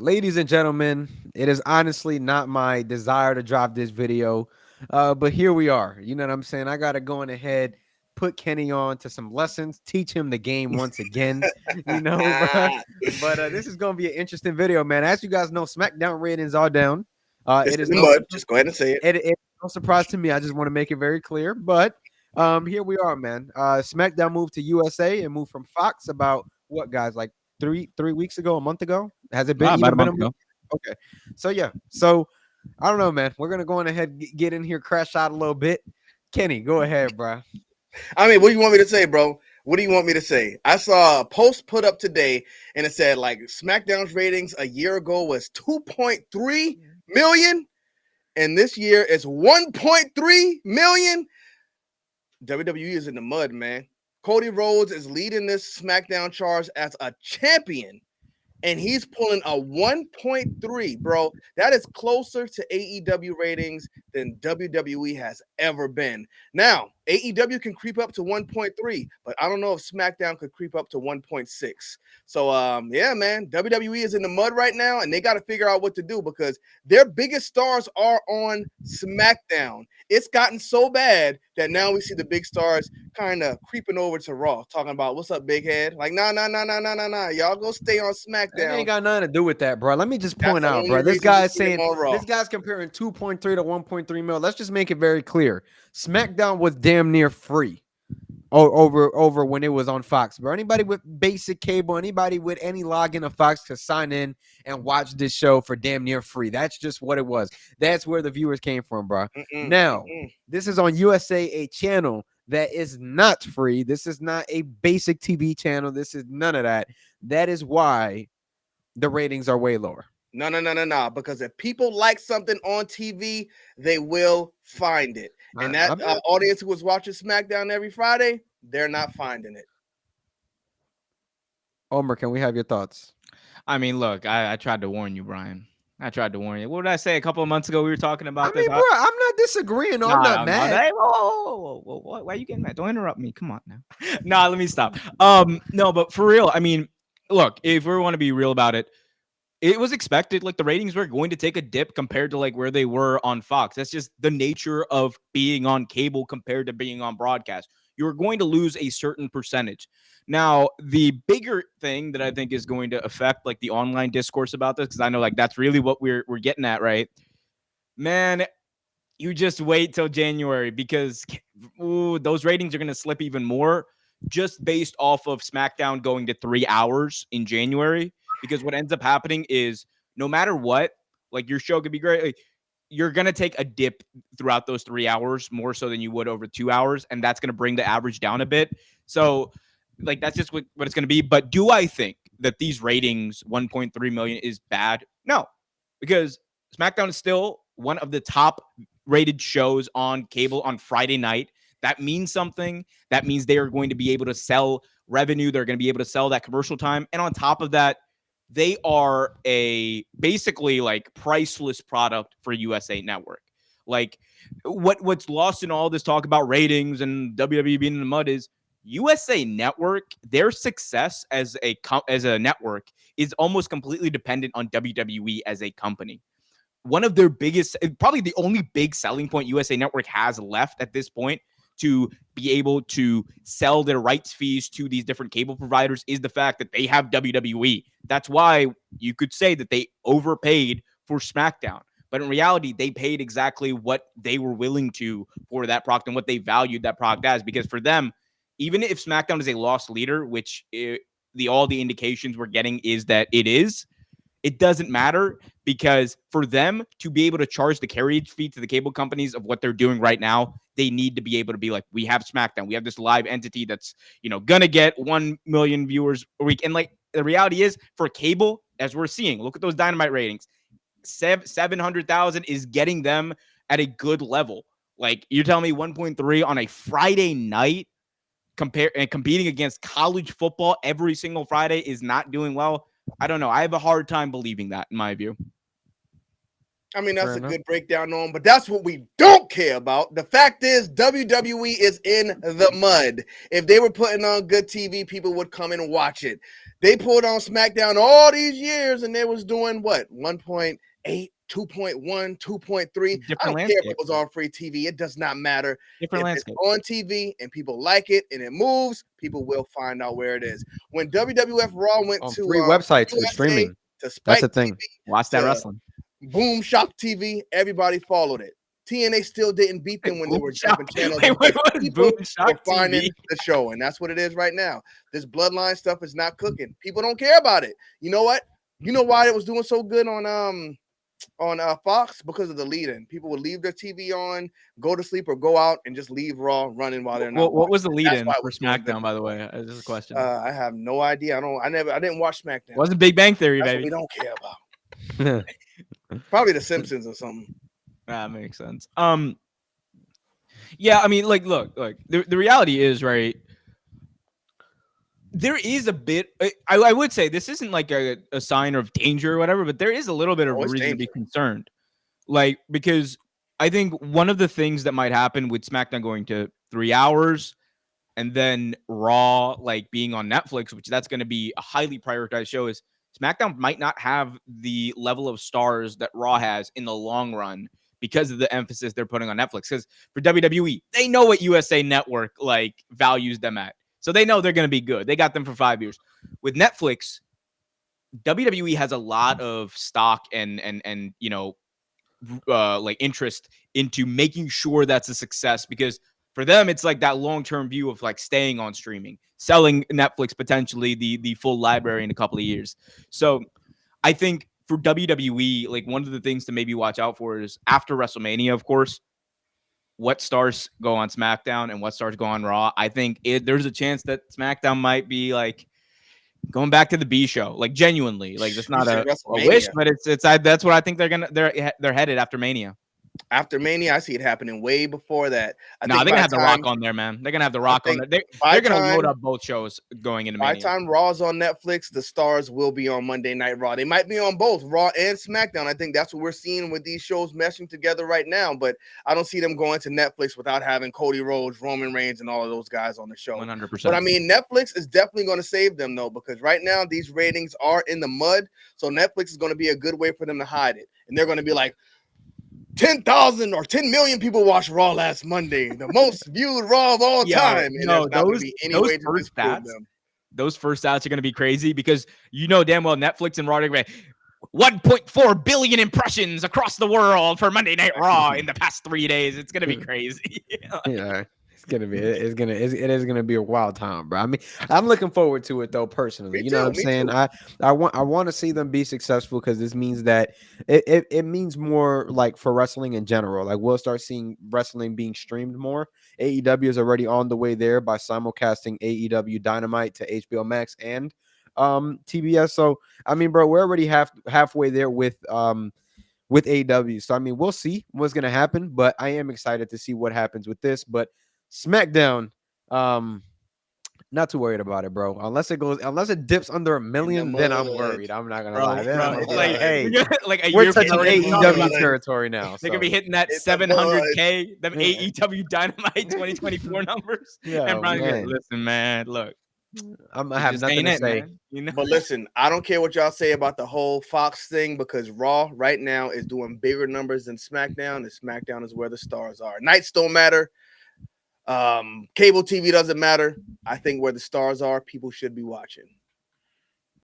Ladies and gentlemen, it is honestly not my desire to drop this video, but here we are. You know what I'm saying? I got to go on ahead, put Kenny on to some lessons, teach him the game once again, bro. But this is going to be an interesting video, man. As you guys know, SmackDown ratings are down. It's It in is the no, mud. Just go ahead and say it. it's no surprise to me. I just want to make it very clear. But here we are, man. SmackDown moved to USA and moved from Fox about what, guys? Like three weeks ago, a month ago. Has it been About a even been month a month? ago. Okay. So yeah. So I don't know, man. We're gonna go on ahead, get in here, crash out a little bit. Kenny, go ahead, bro. I mean, what do you want me to say, bro? What do you want me to say? I saw a post put up today, and it said like SmackDown's ratings a year ago was 2.3 million, and this year it's 1.3 million. WWE is in the mud, man. Cody Rhodes is leading this SmackDown charge as a champion, and he's pulling a 1.3, bro. That is closer to AEW ratings than WWE has ever been. Now, AEW can creep up to 1.3, but I don't know if SmackDown could creep up to 1.6. So, yeah, man, WWE is in the mud right now, and they got to figure out what to do because their biggest stars are on SmackDown. It's gotten so bad that now we see the big stars kind of creeping over to Raw, talking about what's up, big head. Like, nah. Y'all go stay on It SmackDown. ain't got nothing to do with that, bro. Let me just That's point the out, only bro. This reason we guy's see them saying on Raw. this guy's comparing 2.3 to 1.3 mil. Let's just make it very clear. SmackDown was damn near free over when it was on Fox, bro. Anybody with basic cable, anybody with any login of Fox could sign in and watch this show for damn near free. That's just what it was. That's where the viewers came from, bro. Now, this is on USA, a channel that is not free. This is not a basic TV channel. This is none of that. That is why the ratings are way lower. No. Because if people like something on TV, they will find it. And that audience who was watching SmackDown every Friday, they're not finding it. Omer, can we have your thoughts? I mean, look, I tried to warn you, Brian. I tried to warn you. What did I say a couple of months ago? We were talking about I mean, bro, I'm not disagreeing. I'm not mad. Hey, whoa, why are you getting mad? Don't interrupt me. Come on now. Nah, let me stop. No, but for real, I mean, look, if we want to be real about it, it was expected. Like the ratings were going to take a dip compared to like where they were on Fox. That's just the nature of being on cable compared to being on broadcast. You're going to lose a certain percentage. Now, the bigger thing that I think is going to affect like the online discourse about this, because I know like that's really what we're getting at, right? Man, you just wait till January because those ratings are going to slip even more just based off of SmackDown going to 3 hours in January. Because what ends up happening is no matter what, like your show could be great. Like, you're going to take a dip throughout those 3 hours more so than you would over 2 hours. And that's going to bring the average down a bit. So, like, that's just what it's going to be. But do I think that these ratings, 1.3 million, is bad? No, because SmackDown is still one of the top rated shows on cable on Friday night. That means something. That means they are going to be able to sell revenue. They're going to be able to sell that commercial time. And on top of that, they are a basically like priceless product for USA Network. Like what's lost in all this talk about ratings and WWE being in the mud is USA Network, their success as a network is almost completely dependent on WWE as a company. One of their biggest, probably the only big selling point USA Network has left at this point to be able to sell their rights fees to these different cable providers is the fact that they have WWE. That's why you could say that they overpaid for SmackDown. But in reality, they paid exactly what they were willing to for that product and what they valued that product as. Because for them, even if SmackDown is a loss leader, which all the indications we're getting is that it doesn't matter because for them to be able to charge the carriage fee to the cable companies of what they're doing right now, they need to be able to be like, we have SmackDown. We have this live entity that's, going to get 1 million viewers a week. And like the reality is for cable, as we're seeing, look at those Dynamite ratings. 700,000 is getting them at a good level. Like you're telling me 1.3 on a Friday night competing against college football every single Friday is not doing well. I don't know. I have a hard time believing that in my view. I mean, that's Fair a enough. good breakdown on, but that's what we don't care about. The fact is, WWE is in the mud. If they were putting on good TV, people would come and watch it. They pulled on SmackDown all these years, and they was doing what? 1.8, 2.1, 2.3. I Different don't care if landscape. it was on free TV. It does not matter. Different If it's landscape. on TV and people like it and it moves, people will find out where it is. When WWF Raw went On to 3 websites for USA, streaming. to That's Spike the thing. Watch that to wrestling. Boom Shop TV, everybody followed it. TNA still didn't beat them when they Boom were Shop. jumping channels Wait, because what is people Boom Shop were finding TV? the show, and that's what it is right now. This bloodline stuff is not cooking. People don't care about it. You know what? You know why it was doing so good on Fox? Because of the lead-in. People would leave their TV on, go to sleep, or go out and just leave Raw running while they're not. What was the watching. That's lead-in why it for was doing good SmackDown, by the before. way? This is a question. I have no idea. I didn't watch SmackDown. Wasn't Big Bang Theory, That's what baby. we don't care about. Probably The Simpsons or something. That makes sense. Yeah, I mean, like, look, the reality is, right, there is a bit, I would say this isn't like a sign of danger or whatever, but there is a little bit of a Always reason to be danger. concerned. Like, because I think one of the things that might happen with SmackDown going to 3 hours and then Raw, like, being on Netflix, which that's going to be a highly prioritized show, is SmackDown might not have the level of stars that Raw has in the long run because of the emphasis they're putting on Netflix. Because for WWE, they know what USA Network, like, values them at. So they know they're going to be good. They got them for 5 years. With Netflix, WWE has a lot of stock and you know, like, interest into making sure that's a success, because for them it's like that long-term view of like staying on streaming, selling Netflix potentially the full library in a couple of years. So I think for WWE, like, one of the things to maybe watch out for is after WrestleMania, of course, what stars go on SmackDown and what stars go on Raw. I think there's a chance that SmackDown might be like going back to the B show, like, genuinely. Like, that's You not said a wish, WrestleMania. but that's what I think they're headed after Mania. After Mania, I see it happening way before that. I No, think they're gonna by have The time Rock on there, man. They're gonna have The I Rock on think there. by They're gonna load time up both shows going into by Mania. time Raw's on Netflix, the stars will be on Monday Night Raw. They might be on both Raw and SmackDown. I think that's what we're seeing with these shows meshing together right now. But I don't see them going to Netflix without having Cody Rhodes, Roman Reigns, and all of those guys on the show. 100%. But I mean, Netflix is definitely going to save them though, because right now these ratings are in the mud. So Netflix is going to be a good way for them to hide it, and they're going to be like, 10,000 or 10 million people watched Raw last Monday, the most viewed Raw of all time. And No, there's not going to be any way to first disprove stats, them. those first stats are gonna be crazy, because you know damn well Netflix and Raw are gonna be 1.4 billion impressions across the world for Monday Night Raw in the past 3 days. It's gonna be crazy. Yeah, it is gonna be a wild time, bro. I mean, I'm looking forward to it though, personally. Me You know what too. I'm Me saying? too. I want to see them be successful, because this means that it means more, like, for wrestling in general. Like, we'll start seeing wrestling being streamed more. AEW is already on the way there by simulcasting AEW Dynamite to HBO Max and TBS. So I mean, bro, we're already halfway there with AEW. So I mean, we'll see what's gonna happen, but I am excited to see what happens with this. But SmackDown, not too worried about it, bro. Unless it dips under a In the million, then I'm mud. worried. I'm not gonna bro, lie. Then I'm gonna be like, like, hey, like a we're year from touching now, we're gonna be talking about AEW it. territory now. They're gonna be So hitting that In the mud. 700K, them Yeah. AEW Dynamite 2024 numbers. yeah, And Brian's like, man, listen, man, look, I it have just nothing ain't to it, say. man. You know? But listen, I don't care what y'all say about the whole Fox thing, because Raw right now is doing bigger numbers than SmackDown, and SmackDown is where the stars are. Nights don't matter. Cable TV doesn't matter. I think where the stars are, people should be watching.